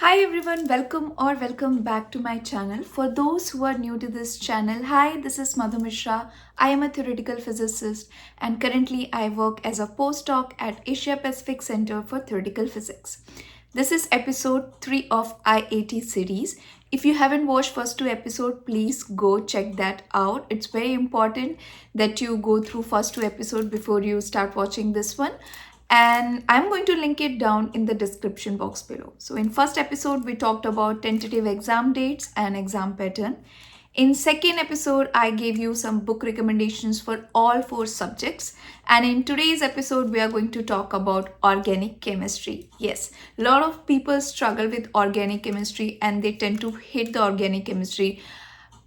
Hi everyone, welcome back to my channel. For those who are new to this channel, hi, this is Madhu Mishra. I am a theoretical physicist and currently I work as a postdoc at Asia Pacific Center for Theoretical Physics. This is episode 3 of IAT series. If you haven't watched first two episodes, please go check that out. It's very important that you go through first two episodes before you start watching this one, and I'm going to link it down in the description box below. So in first episode we talked about tentative exam dates and exam pattern. In second episode I gave you some book recommendations for all four subjects, and in today's episode we are going to talk about organic chemistry. Yes, a lot of people struggle with organic chemistry and they tend to hate the organic chemistry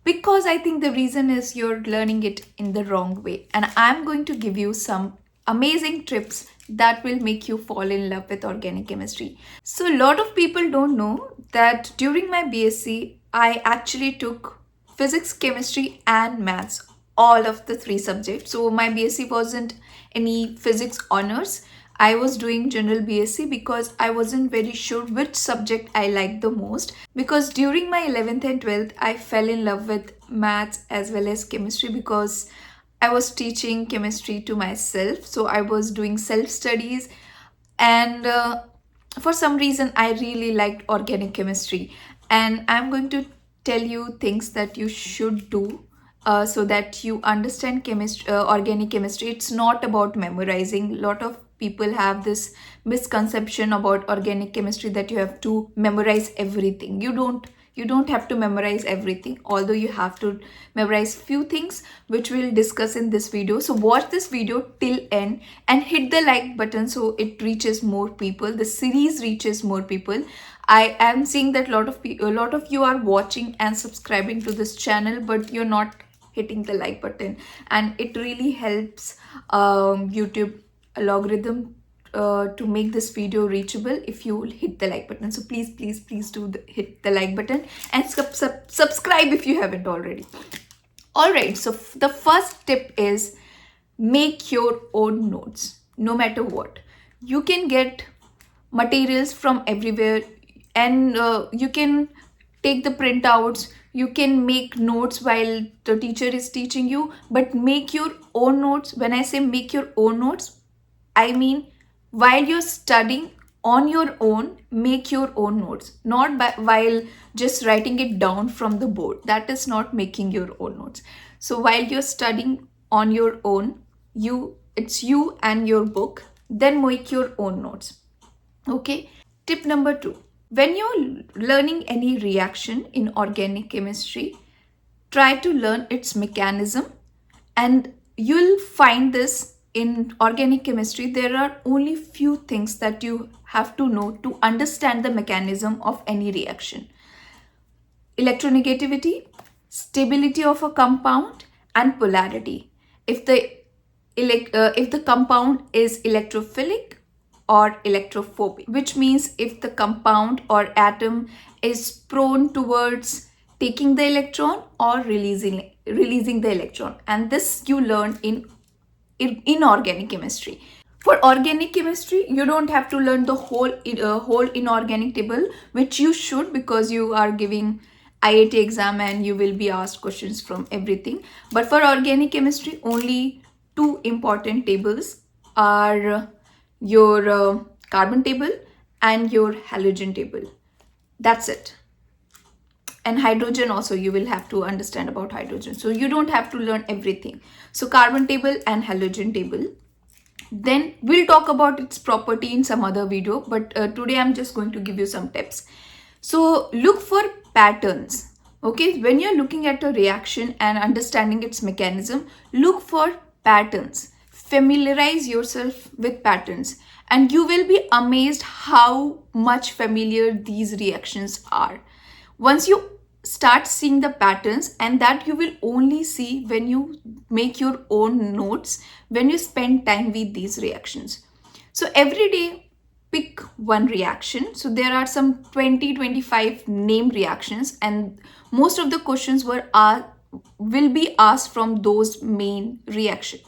because I think the reason is you're learning it in the wrong way, and I'm going to give you some amazing tips that will make you fall in love with organic chemistry. So a lot of people don't know that during my BSc I actually took physics, chemistry and maths, all of the three subjects. So my BSc wasn't any physics honors. I was doing general BSc because I wasn't very sure which subject I liked the most, because during my 11th and 12th I fell in love with maths as well as chemistry because I was teaching chemistry to myself. So I was doing self studies, and for some reason I really liked organic chemistry, and I'm going to tell you things that you should do so that you understand chemistry, organic chemistry. It's not about memorizing. A lot of people have this misconception about organic chemistry that you have to memorize everything. You don't have to memorize everything, although you have to memorize few things which we'll discuss in this video. So watch this video till end and hit the like button so it reaches more people, the series reaches more people. I am seeing that a lot of you are watching and subscribing to this channel, but you're not hitting the like button, and it really helps YouTube algorithm to make this video reachable if you hit the like button. So please do hit the like button and subscribe if you haven't already. All right, so the first tip is make your own notes. No matter what, you can get materials from everywhere, and you can take the printouts, you can make notes while the teacher is teaching you, but make your own notes. When I say make your own notes, I mean while you're studying on your own, make your own notes, not while just writing it down from the board. That is not making your own notes. So while you're studying on your own, it's you and your book, then make your own notes. Okay. Tip number 2. When you're learning any reaction in organic chemistry, try to learn its mechanism, and you'll find this in organic chemistry. There are only few things that you have to know to understand the mechanism of any reaction: electronegativity, stability of a compound, and polarity. If the compound is electrophilic or electrophobic, which means if the compound or atom is prone towards taking the electron or releasing the electron, and this you learn in inorganic chemistry. For organic chemistry, you don't have to learn the whole inorganic table, which you should, because you are giving IAT exam and you will be asked questions from everything. But for organic chemistry, only two important tables are your carbon table and your halogen table. That's it. And hydrogen also, you will have to understand about hydrogen. So you don't have to learn everything. So carbon table and halogen table. Then we'll talk about its property in some other video, but today I'm just going to give you some tips. So look for patterns. Okay, when you're looking at a reaction and understanding its mechanism, look for patterns. Familiarize yourself with patterns, and you will be amazed how much familiar these reactions are. Once you start seeing the patterns, and that you will only see when you make your own notes, when you spend time with these reactions. So every day pick one reaction. So there are some 20-25 named reactions, and most of the questions will be asked from those main reactions.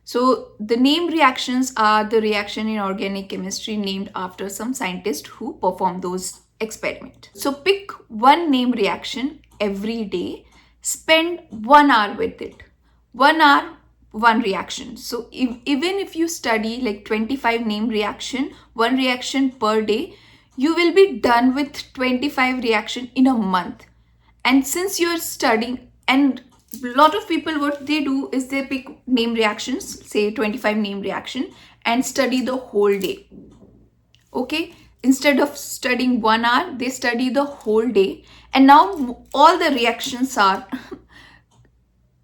So the name reactions are the reaction in organic chemistry named after some scientist who performed those experiments. So pick one name reaction every day, spend 1 hour with it. 1 hour, one reaction. So even if you study like 25 name reaction, one reaction per day, you will be done with 25 reaction in a month. And since you're studying, and a lot of people, what they do is they pick name reactions, say 25 name reaction, and study the whole day. Okay, instead of studying 1 hour, they study the whole day, and now all the reactions are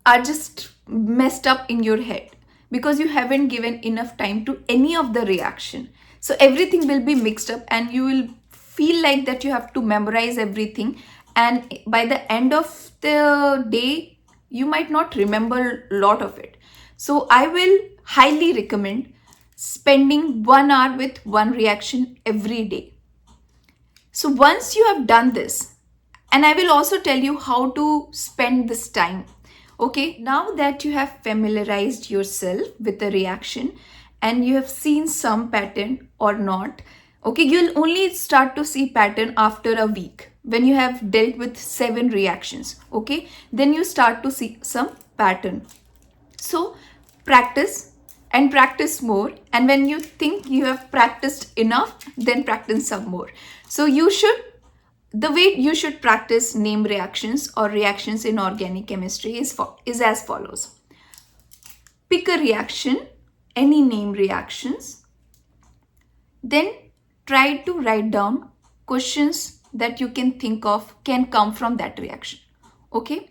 are just messed up in your head because you haven't given enough time to any of the reaction. So everything will be mixed up and you will feel like that you have to memorize everything, and by the end of the day you might not remember a lot of it. So I will highly recommend spending 1 hour with one reaction every day. So once you have done this, and I will also tell you how to spend this time. Okay, now that you have familiarized yourself with the reaction and you have seen some pattern or not, okay, you'll only start to see pattern after a week when you have dealt with 7 reactions. Okay, then you start to see some pattern. So practice and practice more, and when you think you have practiced enough, then practice some more. So the way you should practice name reactions or reactions in organic chemistry is as follows. Pick a reaction, any name reactions, then try to write down questions that you can think of can come from that reaction. Okay,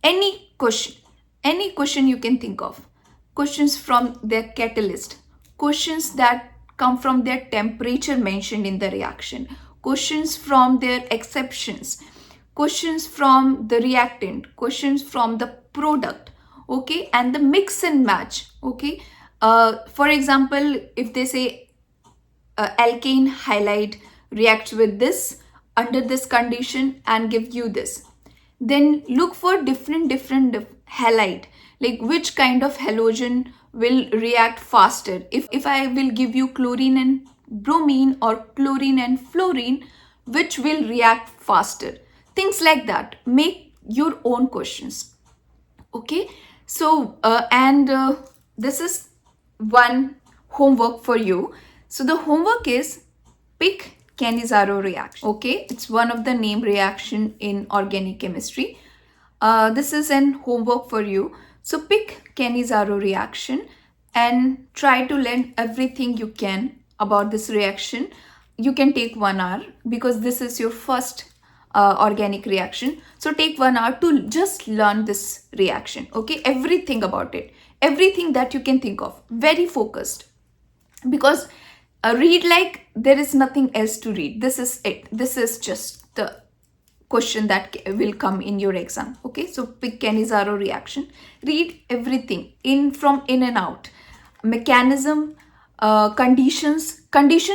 any question you can think of. Questions from their catalyst, questions that come from their temperature mentioned in the reaction, questions from their exceptions, questions from the reactant, questions from the product. Okay, and the mix and match. Okay, for example, if they say alkane halide reacts with this under this condition and give you this, then look for different halide, like which kind of halogen will react faster. If I will give you chlorine and bromine or chlorine and fluorine, which will react faster, things like that. Make your own questions. Okay, so this is one homework for you. So the homework is pick Cannizzaro reaction. Okay, it's one of the name reaction in organic chemistry. This is an homework for you. So pick Cannizzaro reaction and try to learn everything you can about this reaction. You can take 1 hour because this is your first organic reaction. So take 1 hour to just learn this reaction. Okay, everything about it, everything that you can think of, very focused, because read like there is nothing else to read. This is it. This is just the question that will come in your exam. Okay, so pick Cannizzaro reaction, read everything in and out, mechanism, conditions.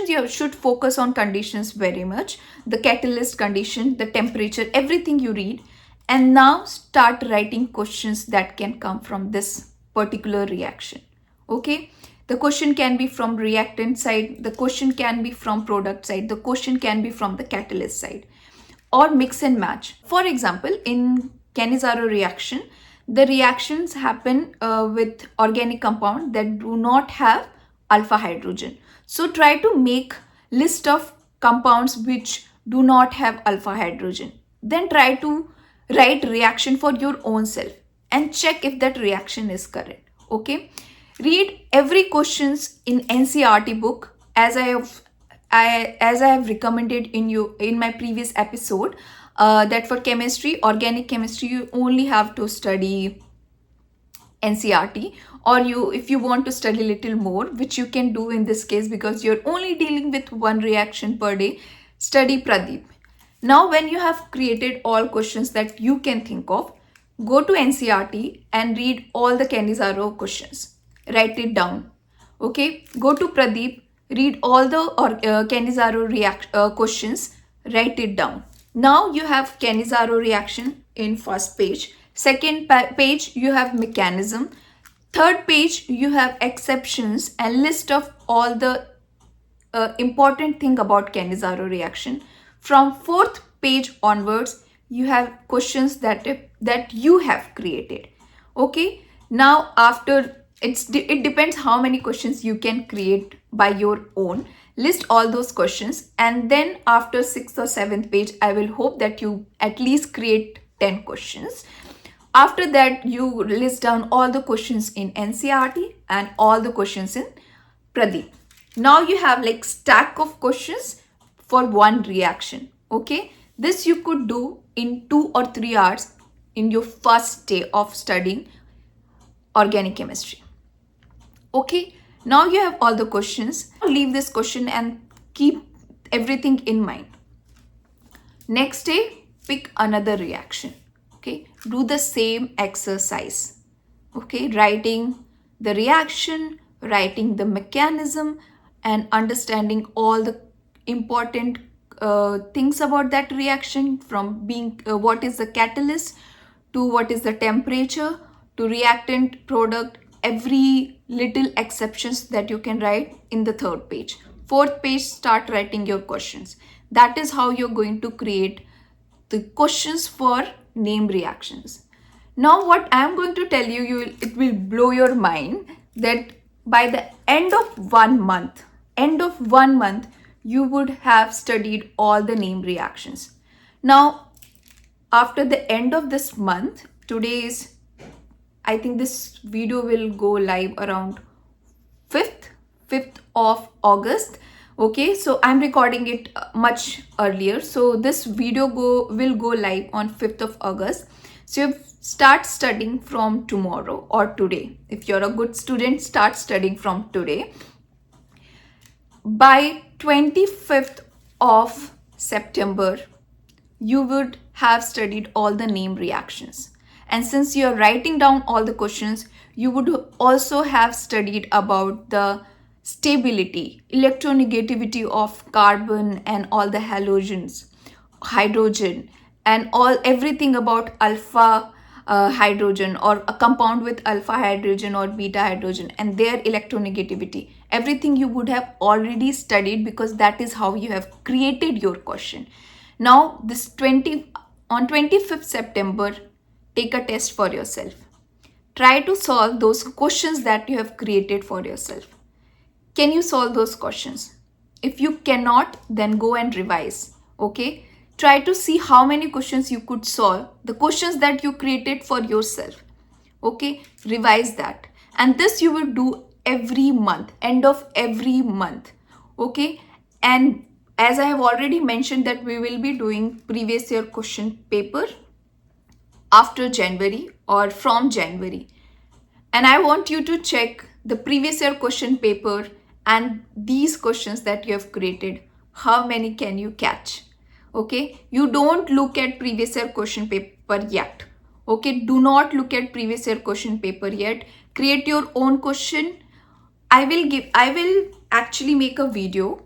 You should focus on conditions very much, the catalyst condition, the temperature, everything you read. And now start writing questions that can come from this particular reaction. Okay, the question can be from reactant side, the question can be from product side, the question can be from the catalyst side, or mix and match. For example, in Cannizzaro reaction, the reactions happen with organic compound that do not have alpha hydrogen. So try to make list of compounds which do not have alpha hydrogen. Then try to write reaction for your own self and check if that reaction is correct. Okay, read every questions in NCERT book as I have recommended in my previous episode, that for chemistry, organic chemistry, you only have to study NCERT, or if you want to study a little more, which you can do in this case because you're only dealing with one reaction per day, study Pradeep. Now when you have created all questions that you can think of, go to NCERT and read all the Cannizzaro questions, write it down. Okay, go to Pradeep, read all the Cannizzaro questions, write it down. Now you have Cannizzaro reaction in first page. Second page, you have mechanism. Third page, you have exceptions and list of all the important thing about Cannizzaro reaction. From fourth page onwards, you have questions that you have created. Okay, now after it depends how many questions you can create by your own. List all those questions, and then after sixth or seventh page, I will hope that you at least create 10 questions. After that, you list down all the questions in NCERT and all the questions in Pradeep. Now you have like stack of questions for one reaction. Okay, this you could do in 2 or 3 hours in your first day of studying organic chemistry. Okay, now you have all the questions. Leave this question and keep everything in mind. Next day, pick another reaction. Okay, do the same exercise. Okay, writing the reaction, writing the mechanism, and understanding all the important things about that reaction, from being what is the catalyst to what is the temperature to reactant product, every little exceptions that you can write in the third page. Fourth page, start writing your questions. That is how you're going to create the questions for name reactions. Now what I am going to tell you, it will blow your mind that by the end of 1 month, you would have studied all the name reactions. Now, after the end of this month, I think this video will go live around 5th of August. Okay, so I'm recording it much earlier. So this video will go live on 5th of August. So you start studying from tomorrow or today. If you're a good student, start studying from today. By 25th of September, you would have studied all the name reactions. And since you're writing down all the questions, you would also have studied about the stability, electronegativity of carbon and all the halogens, hydrogen, and everything about alpha hydrogen, or a compound with alpha hydrogen or beta hydrogen, and their electronegativity. Everything you would have already studied, because that is how you have created your question. Now on 25th September, take a test for yourself. Try to solve those questions that you have created for yourself. Can you solve those questions? If you cannot, then go and revise. Okay, try to see how many questions you could solve, the questions that you created for yourself. Okay, revise that, and this you will do every month, end of every month. Okay, and as I have already mentioned that we will be doing previous year question paper after January or from January, and I want you to check the previous year question paper and these questions that you have created. How many can you catch? Okay, you don't look at previous year question paper yet. Okay, do not look at previous year question paper yet. Create your own question. I will actually make a video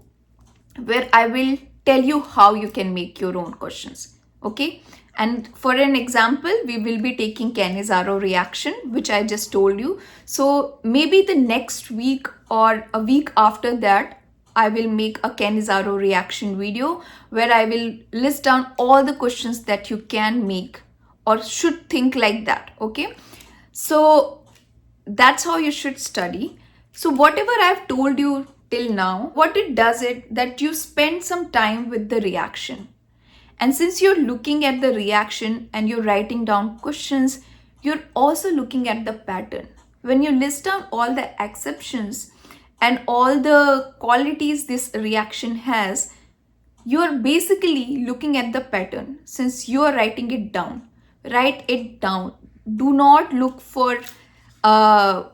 where I will tell you how you can make your own questions. Okay, and for an example, we will be taking Cannizzaro reaction, which I just told you. So maybe the next week or a week after that, I will make a Cannizzaro reaction video where I will list down all the questions that you can make or should think like that. Okay, so that's how you should study. So whatever I've told you till now, what it does is that you spend some time with the reaction. And since you're looking at the reaction and you're writing down questions, you're also looking at the pattern. When you list down all the exceptions and all the qualities this reaction has, you're basically looking at the pattern. Since you're writing it down, write it down. Do not look for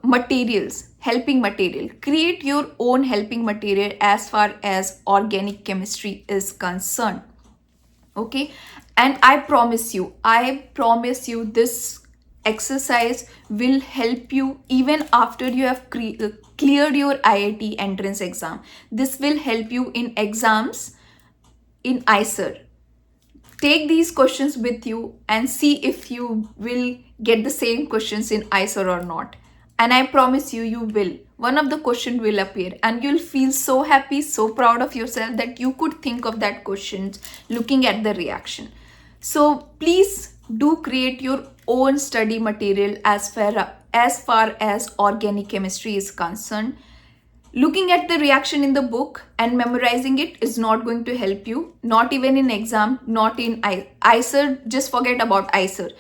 materials, helping material. Create your own helping material as far as organic chemistry is concerned. Okay, and I promise you this exercise will help you even after you have cleared your IIT entrance exam. This will help you in exams in IISER. Take these questions with you and see if you will get the same questions in IISER or not. And I promise you, you will. One of the question will appear and you'll feel so happy, so proud of yourself that you could think of that question looking at the reaction. So please do create your own study material as far as organic chemistry is concerned. Looking at the reaction in the book and memorizing it is not going to help you, not even in exam, not in IISER. Just forget about IISER.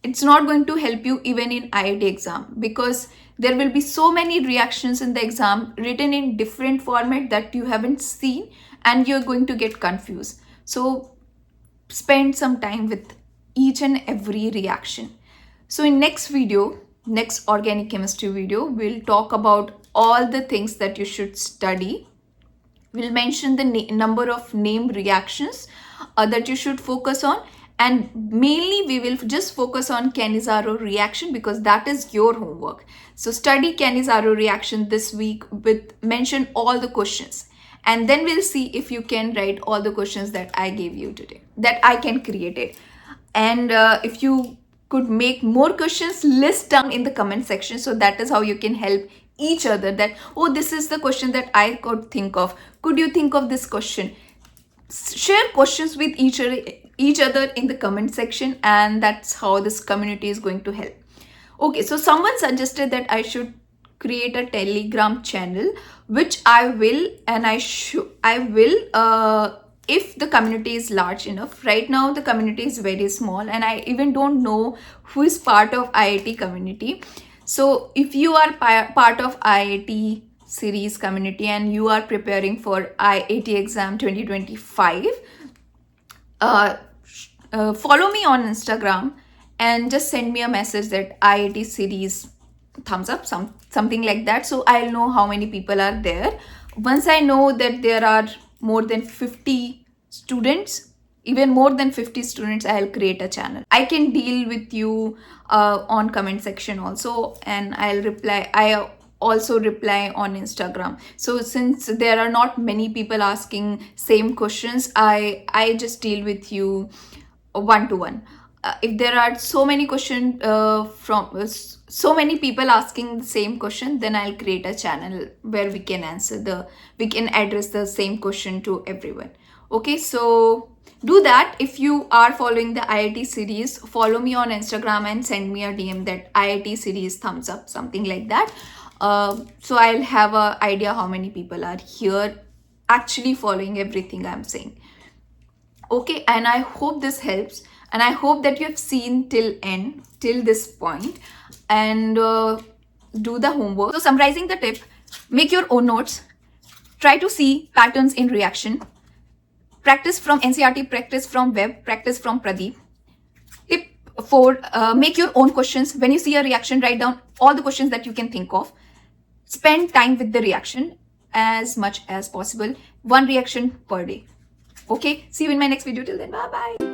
It's not going to help you even in IIT exam, because there will be so many reactions in the exam written in different format that you haven't seen and you're going to get confused. So spend some time with each and every reaction. So in next video, next organic chemistry video, we'll talk about all the things that you should study. We'll mention the number of named reactions that you should focus on, and mainly we will just focus on Cannizzaro reaction because that is your homework. So study Cannizzaro reaction this week with mention all the questions, and then we'll see if you can write all the questions that I gave you today, that I can create it. And if you could make more questions, list down in the comment section. So that is how you can help each other, that, oh, this is the question that I could think of. Could you think of this question? Share questions with each other in the comment section, and that's how this community is going to help. Okay, so someone suggested that I should create a Telegram channel, which I will, and I will if the community is large enough. Right now the community is very small and I even don't know who is part of IIT community. So if you are part of IIT series community and you are preparing for IAT exam 2025, follow me on Instagram and just send me a message that IIT series thumbs up, something like that, so I'll know how many people are there. Once I know that there are more than 50 students, even more than 50 students, I'll create a channel. I can deal with you on comment section also, and I'll reply. I also reply on Instagram. So since there are not many people asking same questions, I just deal with you one-to-one. If there are so many questions from so many people asking the same question, then I'll create a channel where we can address the same question to everyone. Okay, so do that. If you are following the IIT series, follow me on Instagram and send me a DM that IIT series thumbs up, something like that. So I'll have an idea how many people are here actually following everything I'm saying. Okay, and I hope this helps, and I hope that you have seen till this point, and do the homework. So summarizing the tip, make your own notes, try to see patterns in reaction, practice from NCERT, practice from web, practice from Pradeep. Tip 4, make your own questions. When you see a reaction, write down all the questions that you can think of. Spend time with the reaction as much as possible. One reaction per day. Okay, see you in my next video. Till then, bye bye.